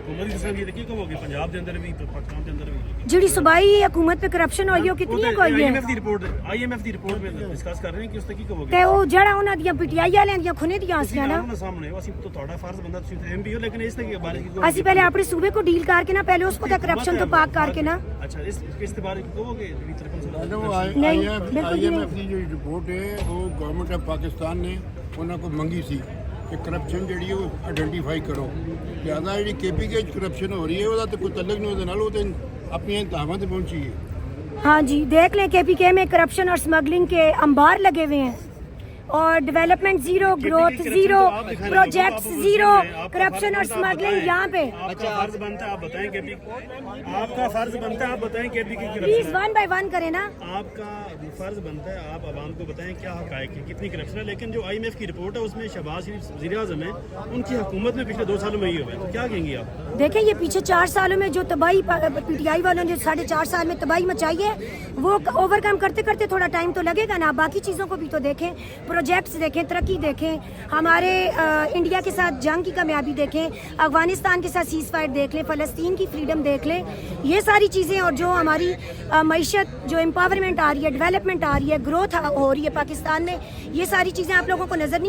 हुकूमत की तरफ ये देखिए कब होगी पंजाब के अंदर भी पाकिस्तान के अंदर भी जिहड़ी सूबाई हुकूमत पे करप्शन होई हो कितनी कोई है IMF ਦੀ ਰਿਪੋਰਟ में डिस्कस कर रहे हैं कि उस तक ਕੀ ਕਹੋਗੇ ਤੇ ਉਹ ਜਿਹੜਾ ਉਹਨਾਂ ਦੀਆਂ ਪੀਟੀਆਈ ਵਾਲਿਆਂ ਦੀਆਂ ਖੁਨੇ ਦੀਆਂ ਆਸੀਆਂ ਨਾ ਸਾਹਮਣੇ ਅਸੀਂ ਤਾਂ ਤੁਹਾਡਾ ਫਰਜ਼ ਬੰਦਾ ਤੁਸੀਂ ਤਾਂ ਐਮਪੀ ਹੋ ਲੇਕਿਨ ਇਸ ਦੇ ਬਾਰੇ ਕੀ ਅਸੀਂ ਪਹਿਲੇ ਆਪਣੇ ਸੂਬੇ को डील करके ना पहले उसको तो करप्शन तो पाक करके ना अच्छा ਇਸ ਦੇ ਬਾਰੇ ਕਹੋਗੇ IMF ਦੀ ਜਿਹੜੀ ਰਿਪੋਰਟ ਹੈ ਉਹ ਗਵਰਨਮੈਂਟ ਆਫ ਪਾਕਿਸਤਾਨ ਨੇ ਉਹਨਾਂ ਕੋਲ ਮੰਗੀ ਸੀ ਕਿ ਕਰਪਸ਼ਨ ਜਿਹੜੀ ਉਹ ਆਇਡੈਂਟੀਫਾਈ ਕਰੋ। ਜ਼ਿਆਦਾ ਜਿਹੜੀ KPK ਚ ਕਰਪਸ਼ਨ ਹੋ ਰਹੀ ਹੈ ਉਹਦਾ ਤਾਂ ਕੋਈ ਤਲਕ ਨਹੀਂ ਉਹਦੇ ਨਾਲ, ਉਹ ਤਾਂ ਆਪਣੀਆਂ ਇੰਤਹਾਵਾਂ ਤੇ ਪਹੁੰਚੀ ਹੈ। हाँ जी देख लें KPK में करप्शन और स्मगलिंग के अंबार लगे हुए हैं और development zero, growth zero, projects zero, corruption और स्मगलिंग यहाँ पे। अच्छा फर्ज बनता है आप बताएं आपका फर्ज बनता है आप बताएं KPK की प्लीज वन बाय वन करें ना। आपका फर्ज बनता है आप आवाम को बताएं क्या हक़ाइक़ है कितनी करप्शन है। लेकिन जो IMF की रिपोर्ट है उसमें शहबाज शरीफ वज़ीर-ए-आज़म है उनकी हुकूमत में पिछले 2 सालों में ये हुआ है, तो क्या कहेंगे आप? देखें ये पीछे 4 सालों में जो तबाही PTI वालों ने 4.5 साल में तबाही मचाई है वो ओवरकम करते करते थोड़ा टाइम तो लगेगा ना। बाकी चीज़ों को भी तो देखें, प्रोजेक्ट्स देखें, तरक्की देखें, हमारे इंडिया के साथ जंग की कामयाबी देखें, अफगानिस्तान के साथ सीज़ फायर देख लें, फ़लस्तीन की फ्रीडम देख लें। ये सारी चीज़ें और जो हमारी मईशत जो एम्पावरमेंट आ रही है, डेवलपमेंट आ रही है, ग्रोथ हो रही है पाकिस्तान में, ये सारी चीज़ें आप लोगों को नज़र नहीं